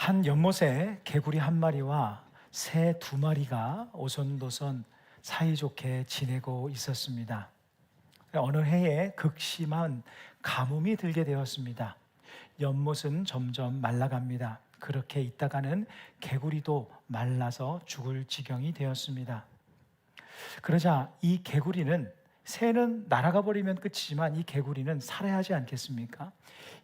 한 연못에 개구리 한 마리와 새 두 마리가 오손도손 사이좋게 지내고 있었습니다. 어느 해에 극심한 가뭄이 들게 되었습니다. 연못은 점점 말라갑니다. 그렇게 있다가는 개구리도 말라서 죽을 지경이 되었습니다. 그러자 이 개구리는, 새는 날아가 버리면 끝이지만 이 개구리는 살아야 하지 않겠습니까?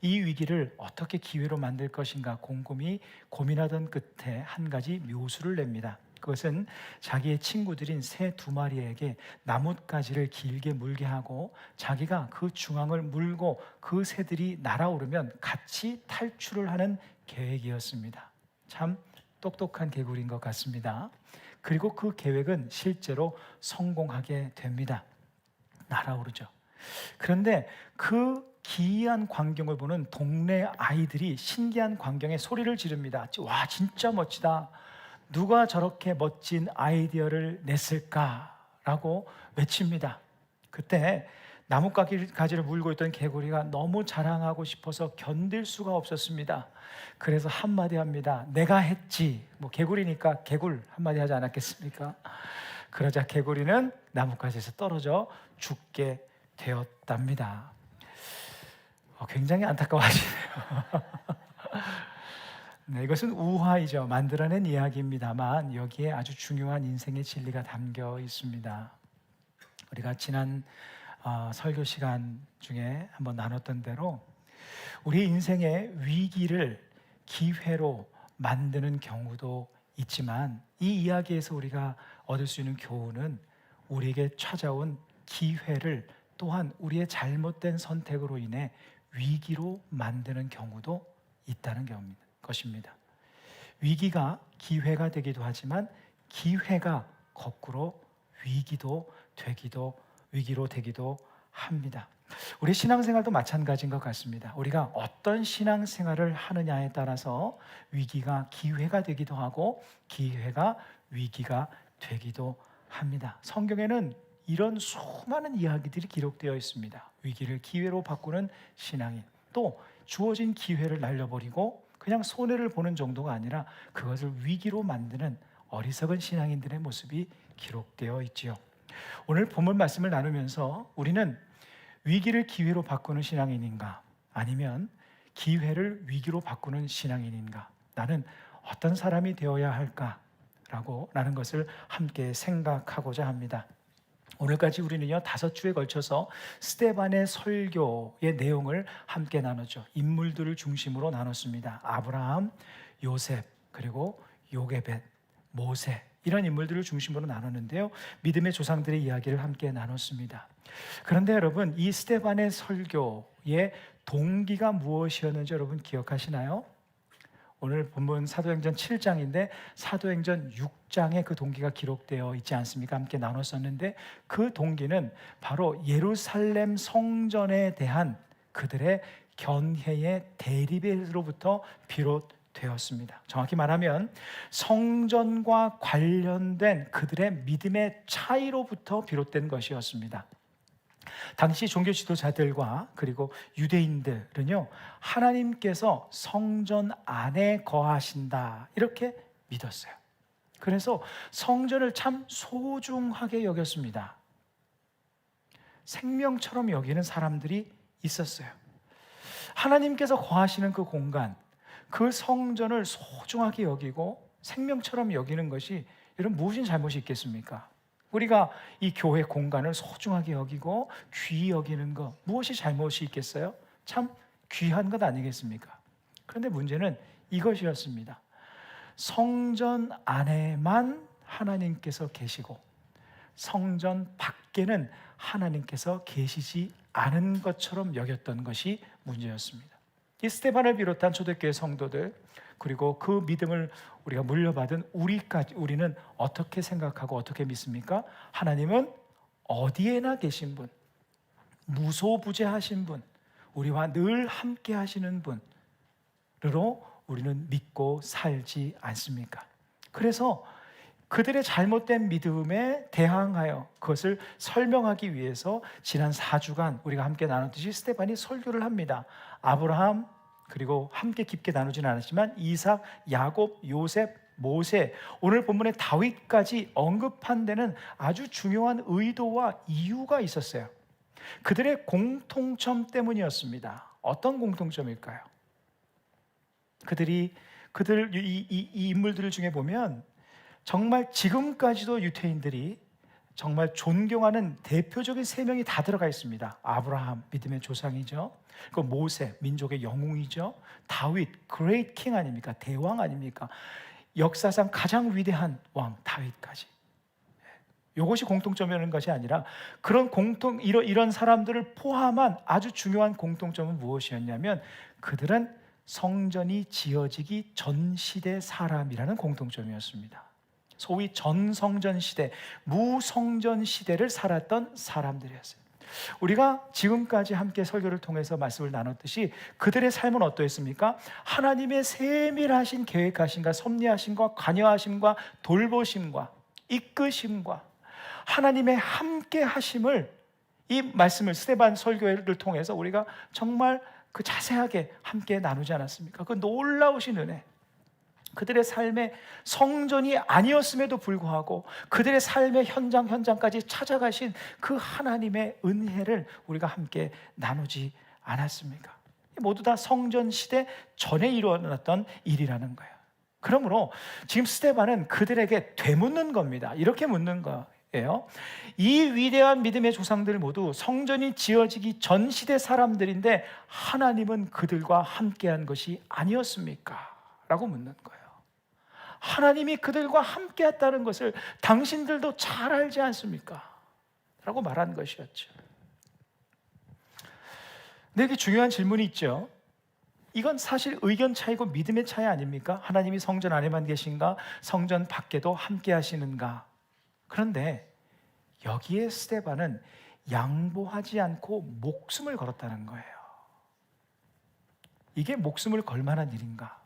이 위기를 어떻게 기회로 만들 것인가 곰곰이 고민하던 끝에 한 가지 묘수를 냅니다. 그것은 자기의 친구들인 새 두 마리에게 나뭇가지를 길게 물게 하고 자기가 그 중앙을 물고 그 새들이 날아오르면 같이 탈출을 하는 계획이었습니다. 참 똑똑한 개구리인 것 같습니다. 그리고 그 계획은 실제로 성공하게 됩니다. 날아오르죠. 그런데 그 기이한 광경을 보는 동네 아이들이 신기한 광경에 소리를 지릅니다. 와, 진짜 멋지다. 누가 저렇게 멋진 아이디어를 냈을까라고 외칩니다. 그때 나뭇가지를 물고 있던 개구리가 너무 자랑하고 싶어서 견딜 수가 없었습니다. 그래서 한마디 합니다. 내가 했지. 개구리니까 개굴 한마디 하지 않았겠습니까? 그러자 개구리는 나뭇가지에서 떨어져 죽게 되었답니다. 굉장히 안타까워하시네요. 네, 이것은 우화이죠. 만들어낸 이야기입니다만 여기에 아주 중요한 인생의 진리가 담겨 있습니다. 우리가 지난 설교 시간 중에 한번 나눴던 대로 우리 인생의 위기를 기회로 만드는 경우도 있지만 이 이야기에서 우리가 얻을 수 있는 교훈은 우리에게 찾아온 기회를 또한 우리의 잘못된 선택으로 인해 위기로 만드는 경우도 있다는 것입니다. 위기가 기회가 되기도 하지만 기회가 거꾸로 위기로 되기도 합니다. 우리 신앙생활도 마찬가지인 것 같습니다. 우리가 어떤 신앙생활을 하느냐에 따라서 위기가 기회가 되기도 하고 기회가 위기가 되기도 합니다. 성경에는 이런 수많은 이야기들이 기록되어 있습니다. 위기를 기회로 바꾸는 신앙인, 또 주어진 기회를 날려버리고 그냥 손해를 보는 정도가 아니라 그것을 위기로 만드는 어리석은 신앙인들의 모습이 기록되어 있지요. 오늘 본문 말씀을 나누면서 우리는 위기를 기회로 바꾸는 신앙인인가, 아니면 기회를 위기로 바꾸는 신앙인인가, 나는 어떤 사람이 되어야 할까라는 것을 함께 생각하고자 합니다. 오늘까지 우리는요 5주에 걸쳐서 스데반의 설교의 내용을 함께 나눴죠. 인물들을 중심으로 나눴습니다. 아브라함, 요셉, 그리고 요게벳, 모세, 이런 인물들을 중심으로 나눴는데요, 믿음의 조상들의 이야기를 함께 나눴습니다. 그런데 여러분, 이 스데반의 설교의 동기가 무엇이었는지 여러분 기억하시나요? 오늘 본문 사도행전 7장인데 사도행전 6장에 그 동기가 기록되어 있지 않습니까? 함께 나눴었는데 그 동기는 바로 예루살렘 성전에 대한 그들의 견해의 대립에로부터 비롯되었습니다. 정확히 말하면 성전과 관련된 그들의 믿음의 차이로부터 비롯된 것이었습니다. 당시 종교 지도자들과 그리고 유대인들은요, 하나님께서 성전 안에 거하신다 이렇게 믿었어요. 그래서 성전을 참 소중하게 여겼습니다. 생명처럼 여기는 사람들이 있었어요. 하나님께서 거하시는 그 공간, 그 성전을 소중하게 여기고 생명처럼 여기는 것이 여러분 무엇인 잘못이 있겠습니까? 우리가 이 교회 공간을 소중하게 여기고 귀히 여기는 것, 무엇이 잘못이 있겠어요? 참 귀한 것 아니겠습니까? 그런데 문제는 이것이었습니다. 성전 안에만 하나님께서 계시고 성전 밖에는 하나님께서 계시지 않은 것처럼 여겼던 것이 문제였습니다. 이 스데반을 비롯한 초대교회 성도들, 그리고 그 믿음을 우리가 물려받은 우리는 어떻게 생각하고 어떻게 믿습니까? 하나님은 어디에나 계신 분, 무소부재하신 분, 우리와 늘 함께 하시는 분으로 우리는 믿고 살지 않습니까? 그래서 그들의 잘못된 믿음에 대항하여 그것을 설명하기 위해서 지난 4주간 우리가 함께 나눴듯이 스데반이 설교를 합니다. 아브라함, 그리고 함께 깊게 나누지는 않았지만 이삭, 야곱, 요셉, 모세, 오늘 본문의 다윗까지 언급한 데는 아주 중요한 의도와 이유가 있었어요. 그들의 공통점 때문이었습니다. 어떤 공통점일까요? 이 인물들 중에 보면 정말 지금까지도 유대인들이 정말 존경하는 대표적인 세 명이 다 들어가 있습니다. 아브라함, 믿음의 조상이죠. 그 모세, 민족의 영웅이죠. 다윗, great king 아닙니까? 대왕 아닙니까? 역사상 가장 위대한 왕 다윗까지. 이것이 공통점이라는 것이 아니라 이런 사람들을 포함한 아주 중요한 공통점은 무엇이었냐면 그들은 성전이 지어지기 전 시대 사람이라는 공통점이었습니다. 소위 전성전 시대, 무성전 시대를 살았던 사람들이었어요. 우리가 지금까지 함께 설교를 통해서 말씀을 나눴듯이 그들의 삶은 어떠했습니까? 하나님의 세밀하신 계획하심과 섭리하심과 관여하심과 돌보심과 이끄심과 하나님의 함께 하심을, 이 말씀을 스데반 설교를 통해서 우리가 정말 그 자세하게 함께 나누지 않았습니까? 그 놀라우신 은혜, 그들의 삶의 성전이 아니었음에도 불구하고 그들의 삶의 현장까지 찾아가신 그 하나님의 은혜를 우리가 함께 나누지 않았습니까? 모두 다 성전 시대 전에 일어났던 일이라는 거예요. 그러므로 지금 스데반은 그들에게 되묻는 겁니다. 이렇게 묻는 거예요. 이 위대한 믿음의 조상들 모두 성전이 지어지기 전 시대 사람들인데 하나님은 그들과 함께한 것이 아니었습니까? 라고 묻는 거예요. 하나님이 그들과 함께했다는 것을 당신들도 잘 알지 않습니까? 라고 말한 것이었죠. 근데 이게 중요한 질문이 있죠. 이건 사실 의견 차이고 믿음의 차이 아닙니까? 하나님이 성전 안에만 계신가? 성전 밖에도 함께 하시는가? 그런데 여기에 스데반은 양보하지 않고 목숨을 걸었다는 거예요. 이게 목숨을 걸 만한 일인가?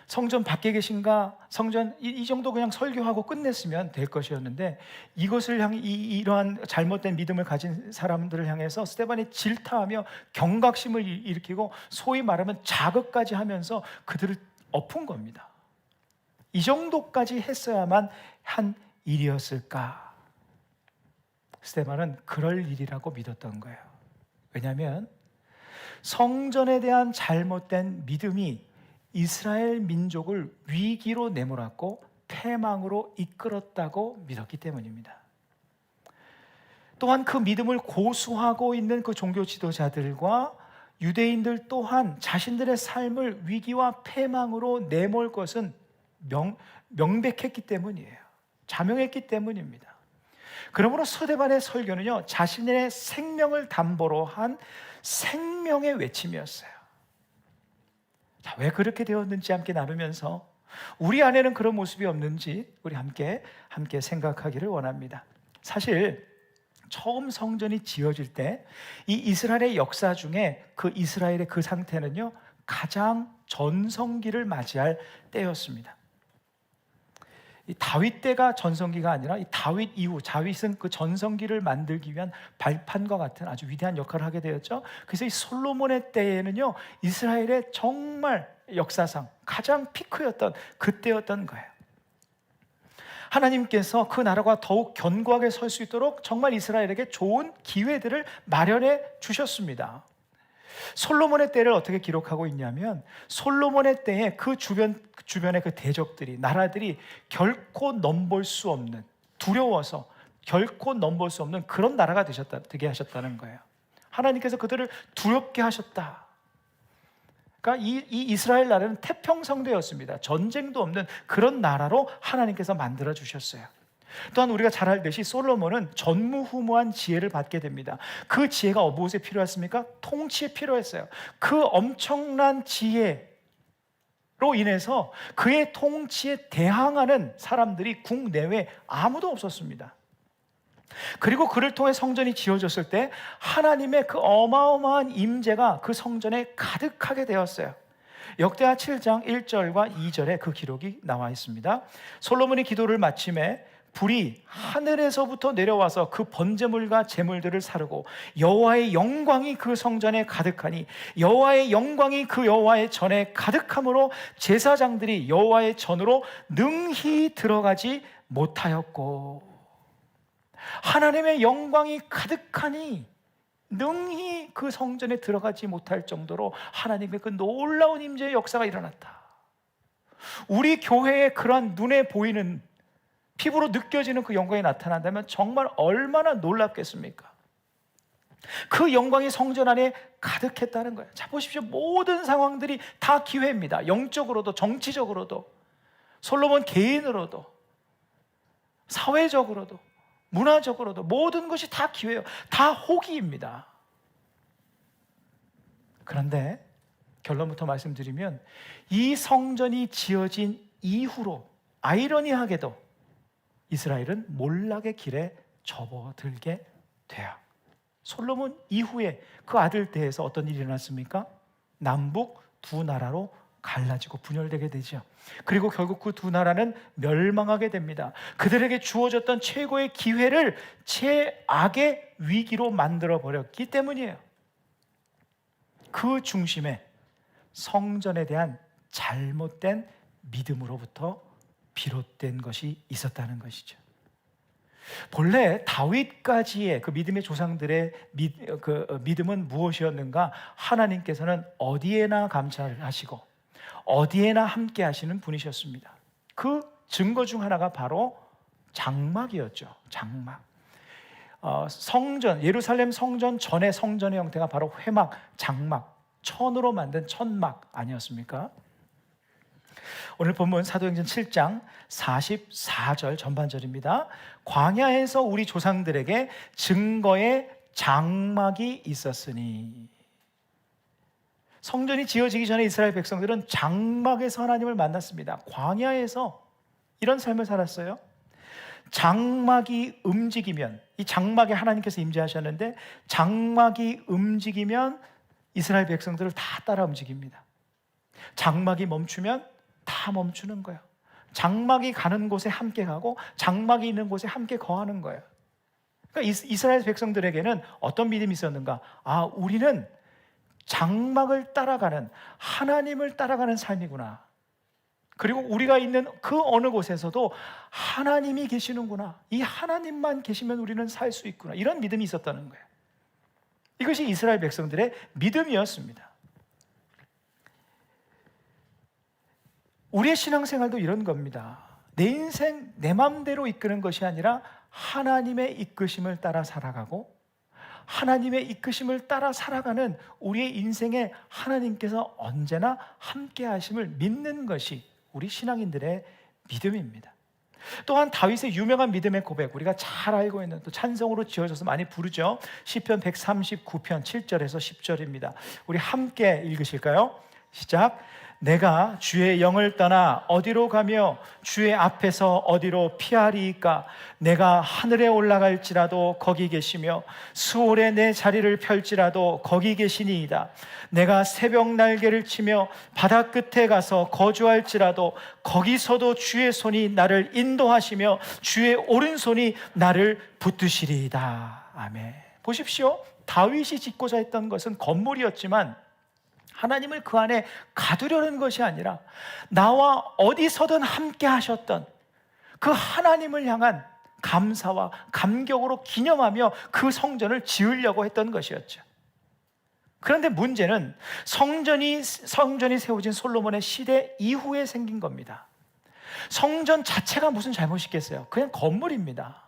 성전 밖에 계신가? 성전 이 정도 그냥 설교하고 끝냈으면 될 것이었는데 이것을 이러한 잘못된 믿음을 가진 사람들을 향해서 스데반이 질타하며 경각심을 일으키고 소위 말하면 자극까지 하면서 그들을 엎은 겁니다. 이 정도까지 했어야만 한 일이었을까? 스데반은 그럴 일이라고 믿었던 거예요. 왜냐하면 성전에 대한 잘못된 믿음이 이스라엘 민족을 위기로 내몰았고 패망으로 이끌었다고 믿었기 때문입니다. 또한 그 믿음을 고수하고 있는 그 종교 지도자들과 유대인들 또한 자신들의 삶을 위기와 패망으로 내몰 것은 명백했기 때문이에요. 자명했기 때문입니다. 그러므로 스데반의 설교는요, 자신의 생명을 담보로 한 생명의 외침이었어요. 자, 왜 그렇게 되었는지 함께 나누면서 우리 안에는 그런 모습이 없는지 우리 함께 생각하기를 원합니다. 사실 처음 성전이 지어질 때 이 이스라엘의 역사 중에 그 이스라엘의 그 상태는요, 가장 전성기를 맞이할 때였습니다. 이 다윗 때가 전성기가 아니라 이 다윗 이후, 다윗은 그 전성기를 만들기 위한 발판과 같은 아주 위대한 역할을 하게 되었죠. 그래서 이 솔로몬의 때에는요, 이스라엘의 정말 역사상 가장 피크였던 그때였던 거예요. 하나님께서 그 나라가 더욱 견고하게 설 수 있도록 정말 이스라엘에게 좋은 기회들을 마련해 주셨습니다. 솔로몬의 때를 어떻게 기록하고 있냐면, 솔로몬의 때에 그 주변의 그 대적들이, 나라들이 결코 넘볼 수 없는, 두려워서 결코 넘볼 수 없는 그런 나라가 되게 하셨다는 거예요. 하나님께서 그들을 두렵게 하셨다. 그러니까 이 이스라엘 나라는 태평성대였습니다. 전쟁도 없는 그런 나라로 하나님께서 만들어 주셨어요. 또한 우리가 잘 알듯이 솔로몬은 전무후무한 지혜를 받게 됩니다. 그 지혜가 무엇에 필요했습니까? 통치에 필요했어요. 그 엄청난 지혜로 인해서 그의 통치에 대항하는 사람들이 국내외 아무도 없었습니다. 그리고 그를 통해 성전이 지어졌을 때 하나님의 그 어마어마한 임재가 그 성전에 가득하게 되었어요. 역대하 7장 1절과 2절에 그 기록이 나와 있습니다. 솔로몬이 기도를 마침에 불이 하늘에서부터 내려와서 그 번제물과 제물들을 사르고 여호와의 영광이 그 성전에 가득하니 여호와의 영광이 그 여호와의 전에 가득함으로 제사장들이 여호와의 전으로 능히 들어가지 못하였고, 하나님의 영광이 가득하니 능히 그 성전에 들어가지 못할 정도로 하나님의 그 놀라운 임재의 역사가 일어났다. 우리 교회에 그러한 눈에 보이는, 피부로 느껴지는 그 영광이 나타난다면 정말 얼마나 놀랍겠습니까? 그 영광이 성전 안에 가득했다는 거예요. 자, 보십시오. 모든 상황들이 다 기회입니다. 영적으로도, 정치적으로도, 솔로몬 개인으로도, 사회적으로도, 문화적으로도 모든 것이 다 기회예요. 다 호기입니다. 그런데 결론부터 말씀드리면, 이 성전이 지어진 이후로 아이러니하게도 이스라엘은 몰락의 길에 접어들게 돼요. 솔로몬 이후에 그 아들 때에서 어떤 일이 일어났습니까? 남북 두 나라로 갈라지고 분열되게 되죠. 그리고 결국 그 두 나라는 멸망하게 됩니다. 그들에게 주어졌던 최고의 기회를 최악의 위기로 만들어 버렸기 때문이에요. 그 중심에 성전에 대한 잘못된 믿음으로부터 비롯된 것이 있었다는 것이죠. 본래 다윗까지의 그 믿음의 조상들의 믿음은 무엇이었는가? 하나님께서는 어디에나 감찰하시고 어디에나 함께 하시는 분이셨습니다. 그 증거 중 하나가 바로 장막이었죠. 장막. 성전, 예루살렘 성전 전의 성전의 형태가 바로 회막, 장막, 천으로 만든 천막 아니었습니까? 오늘 본문 사도행전 7장 44절 전반절입니다. 광야에서 우리 조상들에게 증거의 장막이 있었으니. 성전이 지어지기 전에 이스라엘 백성들은 장막에서 하나님을 만났습니다. 광야에서 이런 삶을 살았어요. 장막이 움직이면, 이 장막에 하나님께서 임재하셨는데 장막이 움직이면 이스라엘 백성들을 다 따라 움직입니다. 장막이 멈추면 다 멈추는 거예요. 장막이 가는 곳에 함께 가고 장막이 있는 곳에 함께 거하는 거예요. 그러니까 이스라엘 백성들에게는 어떤 믿음이 있었는가? 아, 우리는 장막을 따라가는, 하나님을 따라가는 삶이구나. 그리고 우리가 있는 그 어느 곳에서도 하나님이 계시는구나. 이 하나님만 계시면 우리는 살 수 있구나. 이런 믿음이 있었다는 거예요. 이것이 이스라엘 백성들의 믿음이었습니다. 우리의 신앙생활도 이런 겁니다. 내 인생 내 마음대로 이끄는 것이 아니라 하나님의 이끄심을 따라 살아가고, 하나님의 이끄심을 따라 살아가는 우리의 인생에 하나님께서 언제나 함께 하심을 믿는 것이 우리 신앙인들의 믿음입니다. 또한 다윗의 유명한 믿음의 고백, 우리가 잘 알고 있는, 또 찬송으로 지어져서 많이 부르죠. 시편 139편 7절에서 10절입니다. 우리 함께 읽으실까요? 시작. 내가 주의 영을 떠나 어디로 가며 주의 앞에서 어디로 피하리이까? 내가 하늘에 올라갈지라도 거기 계시며 수월에 내 자리를 펼지라도 거기 계시니이다. 내가 새벽 날개를 치며 바다 끝에 가서 거주할지라도 거기서도 주의 손이 나를 인도하시며 주의 오른손이 나를 붙드시리이다. 아멘. 보십시오. 다윗이 짓고자 했던 것은 건물이었지만 하나님을 그 안에 가두려는 것이 아니라 나와 어디서든 함께 하셨던 그 하나님을 향한 감사와 감격으로 기념하며 그 성전을 지으려고 했던 것이었죠. 그런데 문제는 성전이 세워진 솔로몬의 시대 이후에 생긴 겁니다. 성전 자체가 무슨 잘못이 있겠어요? 그냥 건물입니다.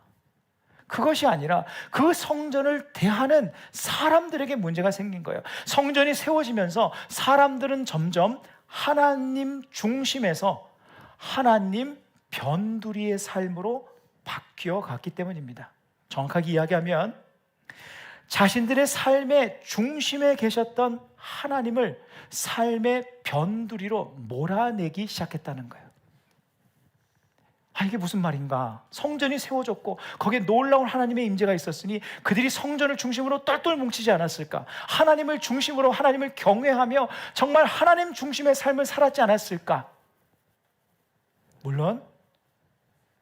그것이 아니라 그 성전을 대하는 사람들에게 문제가 생긴 거예요. 성전이 세워지면서 사람들은 점점 하나님 중심에서 하나님 변두리의 삶으로 바뀌어 갔기 때문입니다. 정확하게 이야기하면 자신들의 삶의 중심에 계셨던 하나님을 삶의 변두리로 몰아내기 시작했다는 거예요. 아, 이게 무슨 말인가? 성전이 세워졌고 거기에 놀라운 하나님의 임재가 있었으니 그들이 성전을 중심으로 똘똘 뭉치지 않았을까? 하나님을 중심으로 하나님을 경외하며 정말 하나님 중심의 삶을 살았지 않았을까? 물론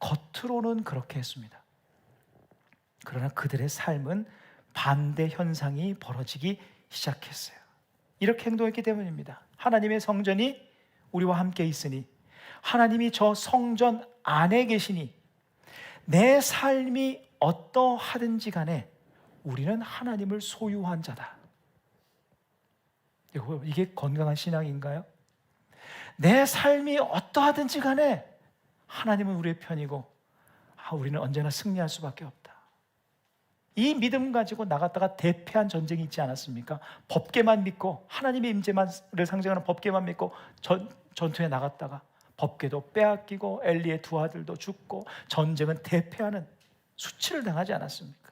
겉으로는 그렇게 했습니다. 그러나 그들의 삶은 반대 현상이 벌어지기 시작했어요. 이렇게 행동했기 때문입니다. 하나님의 성전이 우리와 함께 있으니, 하나님이 저 성전 안에 계시니, 내 삶이 어떠하든지 간에 우리는 하나님을 소유한 자다. 이게 건강한 신앙인가요? 내 삶이 어떠하든지 간에 하나님은 우리의 편이고, 우리는 언제나 승리할 수밖에 없다. 이 믿음 가지고 나갔다가 대패한 전쟁이 있지 않았습니까? 법궤만 믿고, 하나님의 임재만을 상징하는 법궤만 믿고 전투에 나갔다가 법궤도 빼앗기고 엘리의 두 아들도 죽고 전쟁은 대패하는 수치를 당하지 않았습니까?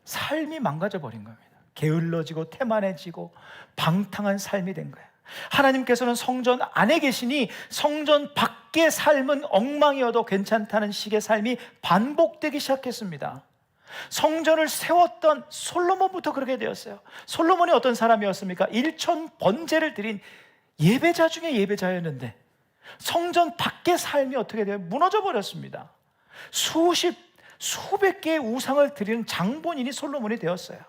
삶이 망가져 버린 겁니다. 게을러지고 태만해지고 방탕한 삶이 된 거예요. 하나님께서는 성전 안에 계시니 성전 밖의 삶은 엉망이어도 괜찮다는 식의 삶이 반복되기 시작했습니다. 성전을 세웠던 솔로몬부터 그렇게 되었어요. 솔로몬이 어떤 사람이었습니까? 1천 번제를 드린 예배자 중에 예배자였는데 성전 밖의 삶이 어떻게 돼요? 무너져 버렸습니다. 수백 개의 우상을 드리는 장본인이 솔로몬이 되었어요.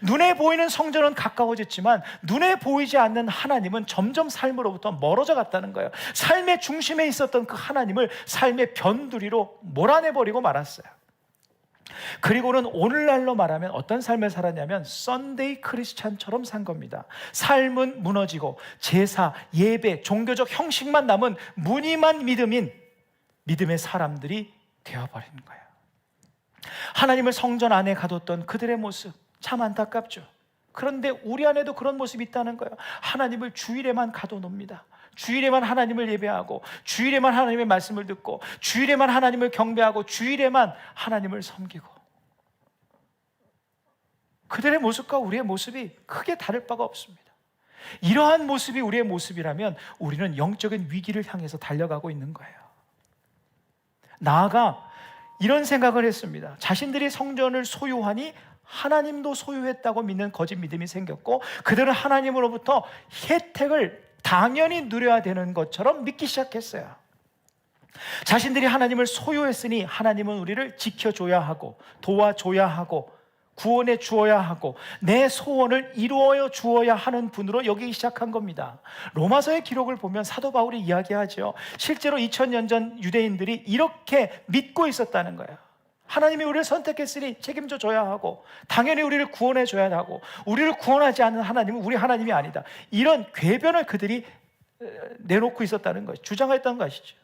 눈에 보이는 성전은 가까워졌지만 눈에 보이지 않는 하나님은 점점 삶으로부터 멀어져 갔다는 거예요. 삶의 중심에 있었던 그 하나님을 삶의 변두리로 몰아내버리고 말았어요. 그리고는 오늘날로 말하면 어떤 삶을 살았냐면 썬데이 크리스찬처럼 산 겁니다. 삶은 무너지고 제사, 예배, 종교적 형식만 남은 무늬만 믿음인 믿음의 사람들이 되어버리는 거예요. 하나님을 성전 안에 가뒀던 그들의 모습 참 안타깝죠. 그런데 우리 안에도 그런 모습이 있다는 거예요. 하나님을 주일에만 가둬놉니다. 주일에만 하나님을 예배하고, 주일에만 하나님의 말씀을 듣고, 주일에만 하나님을 경배하고, 주일에만 하나님을 섬기고. 그들의 모습과 우리의 모습이 크게 다를 바가 없습니다. 이러한 모습이 우리의 모습이라면 우리는 영적인 위기를 향해서 달려가고 있는 거예요. 나아가 이런 생각을 했습니다. 자신들이 성전을 소유하니 하나님도 소유했다고 믿는 거짓 믿음이 생겼고, 그들은 하나님으로부터 혜택을 당연히 누려야 되는 것처럼 믿기 시작했어요. 자신들이 하나님을 소유했으니 하나님은 우리를 지켜줘야 하고, 도와줘야 하고, 구원해 주어야 하고, 내 소원을 이루어 주어야 하는 분으로 여기기 시작한 겁니다. 로마서의 기록을 보면 사도 바울이 이야기하죠. 실제로 2000년 전 유대인들이 이렇게 믿고 있었다는 거예요. 하나님이 우리를 선택했으니 책임져 줘야 하고, 당연히 우리를 구원해 줘야 하고, 우리를 구원하지 않는 하나님은 우리 하나님이 아니다. 이런 궤변을 그들이 내놓고 있었다는 것이, 주장했던 것이죠.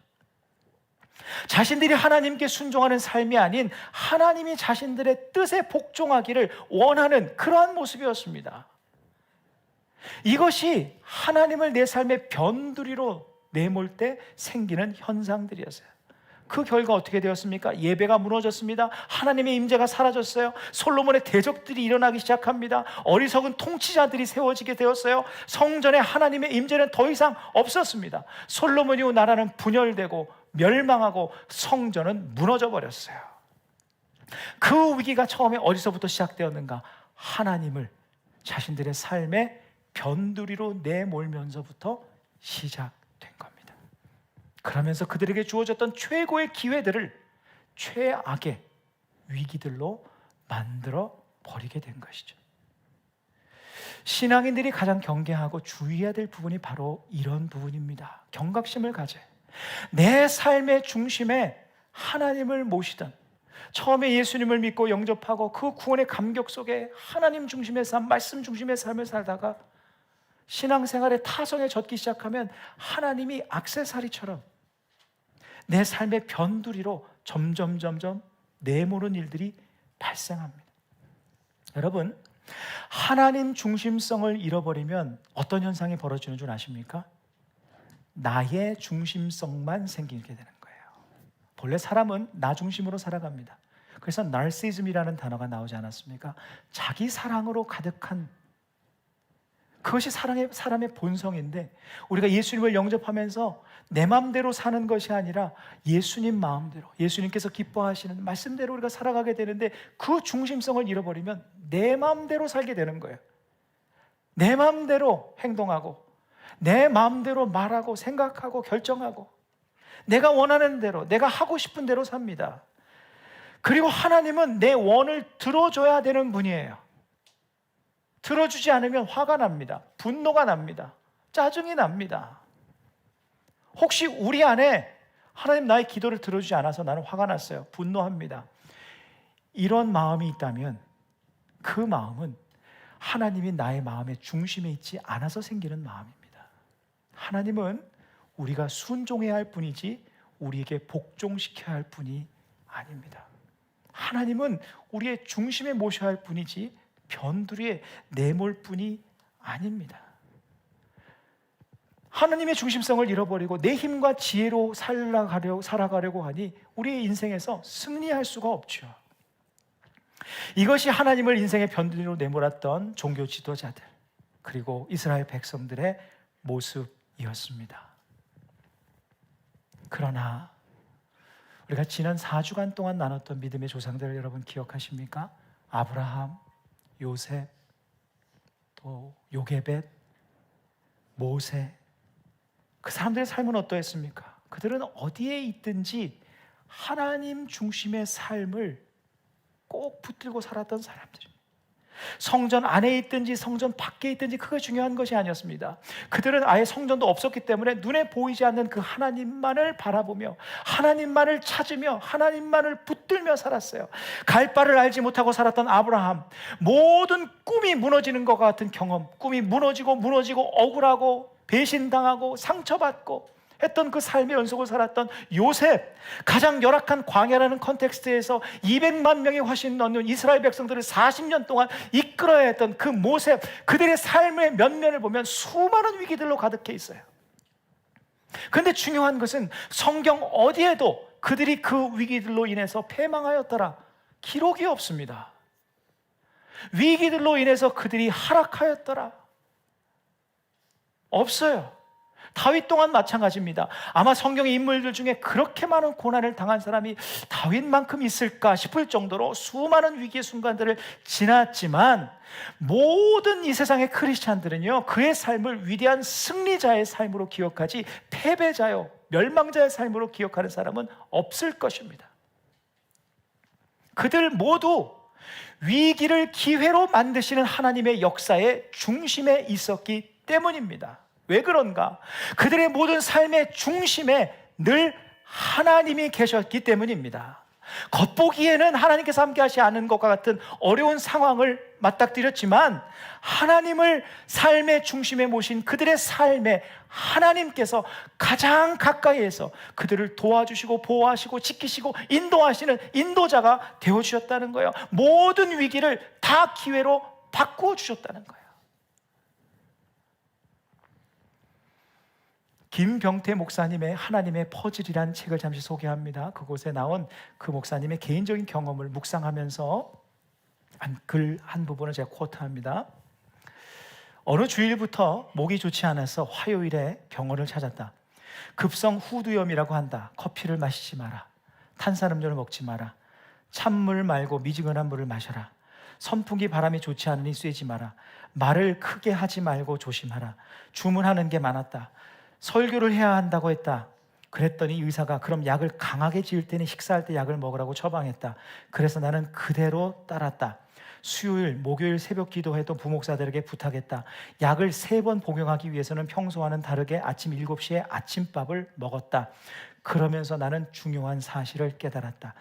자신들이 하나님께 순종하는 삶이 아닌 하나님이 자신들의 뜻에 복종하기를 원하는 그러한 모습이었습니다. 이것이 하나님을 내 삶의 변두리로 내몰 때 생기는 현상들이었어요. 그 결과 어떻게 되었습니까? 예배가 무너졌습니다. 하나님의 임재가 사라졌어요. 솔로몬의 대적들이 일어나기 시작합니다. 어리석은 통치자들이 세워지게 되었어요. 성전에 하나님의 임재는 더 이상 없었습니다. 솔로몬 이후 나라는 분열되고 멸망하고 성전은 무너져 버렸어요. 그 위기가 처음에 어디서부터 시작되었는가? 하나님을 자신들의 삶의 변두리로 내몰면서부터 시작된 겁니다. 그러면서 그들에게 주어졌던 최고의 기회들을 최악의 위기들로 만들어 버리게 된 것이죠. 신앙인들이 가장 경계하고 주의해야 될 부분이 바로 이런 부분입니다. 경각심을 가져요. 내 삶의 중심에 하나님을 모시던, 처음에 예수님을 믿고 영접하고 그 구원의 감격 속에 하나님 중심의 삶, 말씀 중심의 삶을 살다가 신앙생활의 타성에 젖기 시작하면 하나님이 액세서리처럼 내 삶의 변두리로 점점 내모는 일들이 발생합니다. 여러분, 하나님 중심성을 잃어버리면 어떤 현상이 벌어지는 줄 아십니까? 나의 중심성만 생기게 되는 거예요. 본래 사람은 나 중심으로 살아갑니다. 그래서 나르시즘이라는 단어가 나오지 않았습니까? 자기 사랑으로 가득한, 그것이 사람의 본성인데, 우리가 예수님을 영접하면서 내 마음대로 사는 것이 아니라 예수님 마음대로, 예수님께서 기뻐하시는 말씀대로 우리가 살아가게 되는데, 그 중심성을 잃어버리면 내 마음대로 살게 되는 거예요. 내 마음대로 행동하고 내 마음대로 말하고 생각하고 결정하고, 내가 원하는 대로, 내가 하고 싶은 대로 삽니다. 그리고 하나님은 내 원을 들어줘야 되는 분이에요. 들어주지 않으면 화가 납니다. 분노가 납니다. 짜증이 납니다. 혹시 우리 안에 하나님 나의 기도를 들어주지 않아서 나는 화가 났어요. 분노합니다. 이런 마음이 있다면 그 마음은 하나님이 나의 마음의 중심에 있지 않아서 생기는 마음입니다. 하나님은 우리가 순종해야 할 뿐이지 우리에게 복종시켜야 할 뿐이 아닙니다. 하나님은 우리의 중심에 모셔야 할 뿐이지 변두리에 내몰 뿐이 아닙니다. 하나님의 중심성을 잃어버리고 내 힘과 지혜로 살아가려고 하니 우리의 인생에서 승리할 수가 없죠. 이것이 하나님을 인생의 변두리로 내몰았던 종교 지도자들 그리고 이스라엘 백성들의 모습이었습니다. 그러나 우리가 지난 4주간 동안 나눴던 믿음의 조상들을 여러분 기억하십니까? 아브라함, 요셉, 또 요게벳, 모세, 그 사람들의 삶은 어떠했습니까? 그들은 어디에 있든지 하나님 중심의 삶을 꼭 붙들고 살았던 사람들입니다. 성전 안에 있든지 성전 밖에 있든지 그게 중요한 것이 아니었습니다. 그들은 아예 성전도 없었기 때문에 눈에 보이지 않는 그 하나님만을 바라보며 하나님만을 찾으며 하나님만을 붙들며 살았어요. 갈 바를 알지 못하고 살았던 아브라함, 모든 꿈이 무너지는 것 같은 경험, 꿈이 무너지고 억울하고 배신당하고 상처받고 했던 그 삶의 연속을 살았던 요셉, 가장 열악한 광야라는 컨텍스트에서 200만 명의 화신 넣는 이스라엘 백성들을 40년 동안 이끌어야 했던 그 모세, 그들의 삶의 면면을 보면 수많은 위기들로 가득해 있어요. 그런데 중요한 것은 성경 어디에도 그들이 그 위기들로 인해서 패망하였더라 기록이 없습니다. 위기들로 인해서 그들이 하락하였더라 없어요. 다윗 또한 마찬가지입니다. 아마 성경의 인물들 중에 그렇게 많은 고난을 당한 사람이 다윗만큼 있을까 싶을 정도로 수많은 위기의 순간들을 지났지만 모든 이 세상의 크리스찬들은요, 그의 삶을 위대한 승리자의 삶으로 기억하지 패배자요, 멸망자의 삶으로 기억하는 사람은 없을 것입니다. 그들 모두 위기를 기회로 만드시는 하나님의 역사의 중심에 있었기 때문입니다. 왜 그런가? 그들의 모든 삶의 중심에 늘 하나님이 계셨기 때문입니다. 겉보기에는 하나님께서 함께하지 않은 것과 같은 어려운 상황을 맞닥뜨렸지만 하나님을 삶의 중심에 모신 그들의 삶에 하나님께서 가장 가까이에서 그들을 도와주시고 보호하시고 지키시고 인도하시는 인도자가 되어주셨다는 거예요. 모든 위기를 다 기회로 바꾸어 주셨다는 거예요. 김병태 목사님의 하나님의 퍼즐이란 책을 잠시 소개합니다. 그곳에 나온 그 목사님의 개인적인 경험을 묵상하면서 글 한 부분을 제가 쿼트합니다. 어느 주일부터 목이 좋지 않아서 화요일에 병원을 찾았다. 급성 후두염이라고 한다. 커피를 마시지 마라. 탄산음료를 먹지 마라. 찬물 말고 미지근한 물을 마셔라. 선풍기 바람이 좋지 않으니 쐬지 마라. 말을 크게 하지 말고 조심하라. 주문하는 게 많았다. 설교를 해야 한다고 했다. 그랬더니 의사가 그럼 약을 강하게 지을 때는 식사할 때 약을 먹으라고 처방했다. 그래서 나는 그대로 따랐다. 수요일, 목요일 새벽 기도회도 부목사들에게 부탁했다. 약을 3번 복용하기 위해서는 평소와는 다르게 아침 7시에 아침밥을 먹었다. 그러면서 나는 중요한 사실을 깨달았다.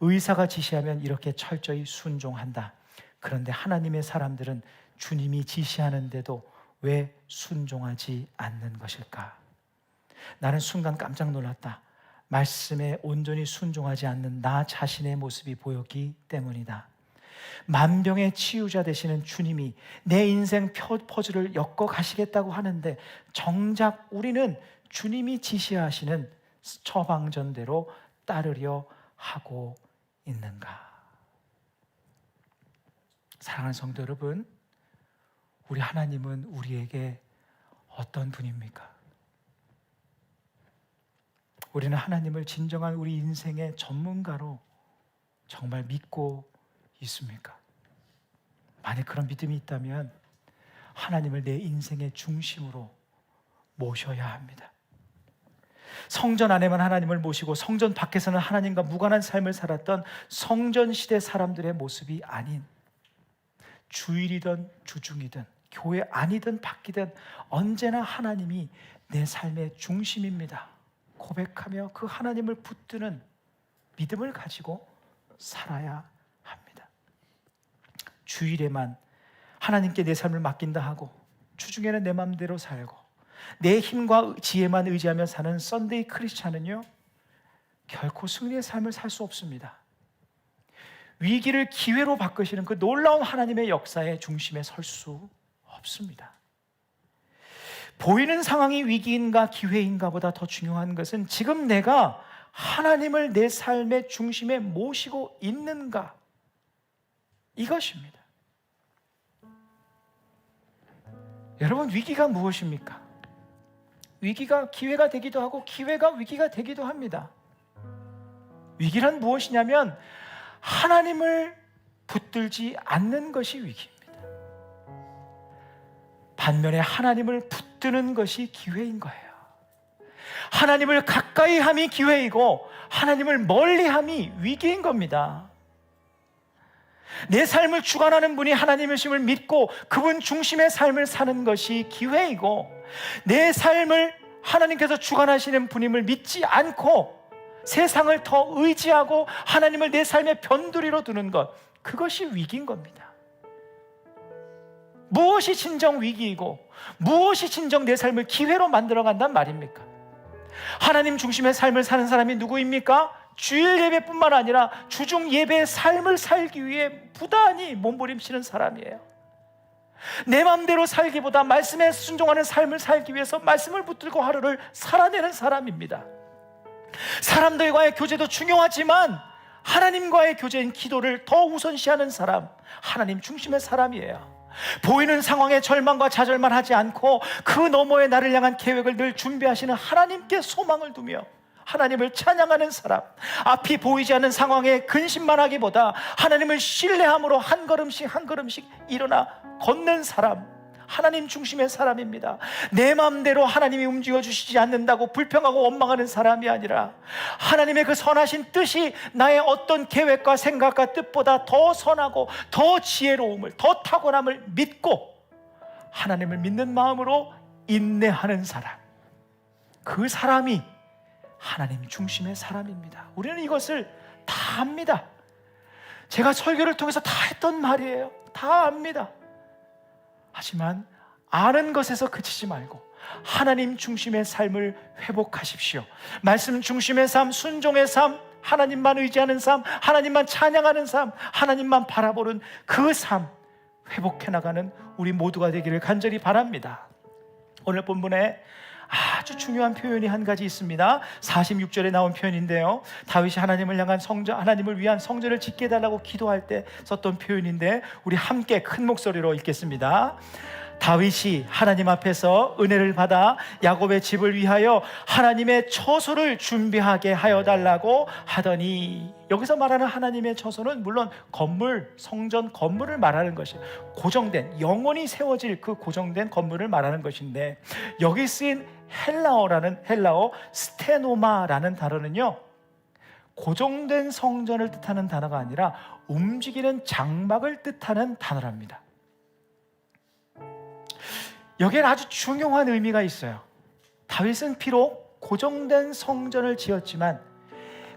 의사가 지시하면 이렇게 철저히 순종한다. 그런데 하나님의 사람들은 주님이 지시하는데도 왜 순종하지 않는 것일까? 나는 순간 깜짝 놀랐다. 말씀에 온전히 순종하지 않는 나 자신의 모습이 보였기 때문이다. 만병의 치유자 되시는 주님이 내 인생 퍼즐을 엮어 가시겠다고 하는데 정작 우리는 주님이 지시하시는 처방전대로 따르려 하고 있는가? 사랑하는 성도 여러분, 우리 하나님은 우리에게 어떤 분입니까? 우리는 하나님을 진정한 우리 인생의 전문가로 정말 믿고 있습니까? 만약 그런 믿음이 있다면 하나님을 내 인생의 중심으로 모셔야 합니다. 성전 안에만 하나님을 모시고 성전 밖에서는 하나님과 무관한 삶을 살았던 성전 시대 사람들의 모습이 아닌, 주일이든 주중이든 교회 아니든 밖이든 언제나 하나님이 내 삶의 중심입니다 고백하며 그 하나님을 붙드는 믿음을 가지고 살아야 합니다. 주일에만 하나님께 내 삶을 맡긴다 하고 주중에는 내 마음대로 살고 내 힘과 지혜만 의지하며 사는 썬데이 크리스찬은요, 결코 승리의 삶을 살 수 없습니다. 위기를 기회로 바꾸시는 그 놀라운 하나님의 역사의 중심에 설 수 없습니다. 보이는 상황이 위기인가 기회인가 보다 더 중요한 것은 지금 내가 하나님을 내 삶의 중심에 모시고 있는가, 이것입니다. 여러분, 위기가 무엇입니까? 위기가 기회가 되기도 하고 기회가 위기가 되기도 합니다. 위기란 무엇이냐면 하나님을 붙들지 않는 것이 위기입니다. 반면에 하나님을 붙드는 것이 기회인 거예요. 하나님을 가까이 함이 기회이고 하나님을 멀리 함이 위기인 겁니다. 내 삶을 주관하는 분이 하나님이심을 믿고 그분 중심의 삶을 사는 것이 기회이고, 내 삶을 하나님께서 주관하시는 분임을 믿지 않고 세상을 더 의지하고 하나님을 내 삶의 변두리로 두는 것, 그것이 위기인 겁니다. 무엇이 진정 위기이고 무엇이 진정 내 삶을 기회로 만들어간단 말입니까? 하나님 중심의 삶을 사는 사람이 누구입니까? 주일 예배뿐만 아니라 주중 예배의 삶을 살기 위해 부단히 몸부림치는 사람이에요. 내 마음대로 살기보다 말씀에 순종하는 삶을 살기 위해서 말씀을 붙들고 하루를 살아내는 사람입니다. 사람들과의 교제도 중요하지만 하나님과의 교제인 기도를 더 우선시하는 사람, 하나님 중심의 사람이에요. 보이는 상황에 절망과 좌절만 하지 않고 그 너머에 나를 향한 계획을 늘 준비하시는 하나님께 소망을 두며 하나님을 찬양하는 사람, 앞이 보이지 않는 상황에 근심만 하기보다 하나님을 신뢰함으로 한 걸음씩 한 걸음씩 일어나 걷는 사람, 하나님 중심의 사람입니다. 내 마음대로 하나님이 움직여 주시지 않는다고 불평하고 원망하는 사람이 아니라 하나님의 그 선하신 뜻이 나의 어떤 계획과 생각과 뜻보다 더 선하고 더 지혜로움을, 더 탁월함을 믿고 하나님을 믿는 마음으로 인내하는 사람, 그 사람이 하나님 중심의 사람입니다. 우리는 이것을 다 압니다. 제가 설교를 통해서 다 했던 말이에요. 다 압니다. 하지만 아는 것에서 그치지 말고 하나님 중심의 삶을 회복하십시오. 말씀 중심의 삶, 순종의 삶, 하나님만 의지하는 삶, 하나님만 찬양하는 삶, 하나님만 바라보는 그 삶 회복해 나가는 우리 모두가 되기를 간절히 바랍니다. 오늘 본문에 아주 중요한 표현이 한 가지 있습니다. 46절에 나온 표현인데요, 다윗이 하나님을 향한 성전, 하나님을 위한 성전을 짓게 해달라고 기도할 때 썼던 표현인데 우리 함께 큰 목소리로 읽겠습니다. 다윗이 하나님 앞에서 은혜를 받아 야곱의 집을 위하여 하나님의 처소를 준비하게 하여 달라고 하더니, 여기서 말하는 하나님의 처소는 물론 건물, 성전 건물을 말하는 것이에요. 고정된, 영원히 세워질 그 고정된 건물을 말하는 것인데, 여기 쓰인 헬라어 스테노마라는 단어는요, 고정된 성전을 뜻하는 단어가 아니라 움직이는 장막을 뜻하는 단어랍니다. 여기에는 아주 중요한 의미가 있어요. 다윗은 비록 고정된 성전을 지었지만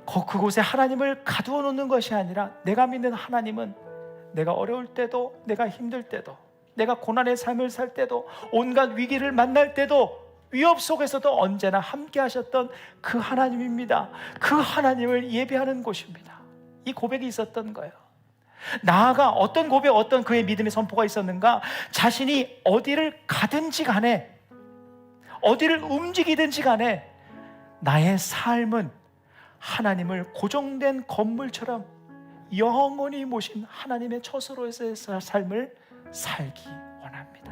그곳에 하나님을 가두어 놓는 것이 아니라, 내가 믿는 하나님은 내가 어려울 때도, 내가 힘들 때도, 내가 고난의 삶을 살 때도, 온갖 위기를 만날 때도, 위협 속에서도 언제나 함께 하셨던 그 하나님입니다. 그 하나님을 예배하는 곳입니다. 이 고백이 있었던 거예요. 나아가 어떤 고백, 어떤 그의 믿음의 선포가 있었는가? 자신이 어디를 가든지 간에, 어디를 움직이든지 간에 나의 삶은 하나님을 고정된 건물처럼 영원히 모신 하나님의 처소로서의 삶을 살기 원합니다.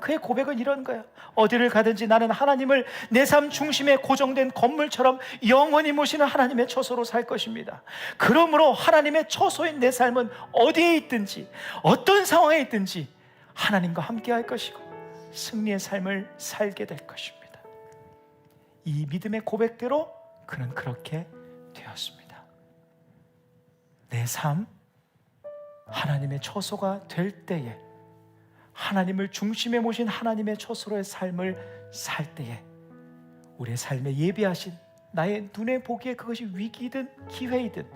그의 고백은 이런 거예요. 어디를 가든지 나는 하나님을 내 삶 중심에 고정된 건물처럼 영원히 모시는 하나님의 처소로 살 것입니다. 그러므로 하나님의 처소인 내 삶은 어디에 있든지 어떤 상황에 있든지 하나님과 함께 할 것이고 승리의 삶을 살게 될 것입니다. 이 믿음의 고백대로 그는 그렇게 되었습니다. 내 삶, 하나님의 처소가 될 때에, 하나님을 중심에 모신 하나님의 처소로의 삶을 살 때에 우리의 삶에 예비하신, 나의 눈에 보기에 그것이 위기든 기회이든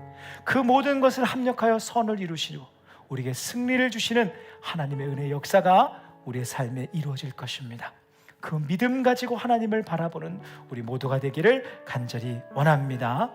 그 모든 것을 합력하여 선을 이루시고 우리에게 승리를 주시는 하나님의 은혜의 역사가 우리의 삶에 이루어질 것입니다. 그 믿음 가지고 하나님을 바라보는 우리 모두가 되기를 간절히 원합니다.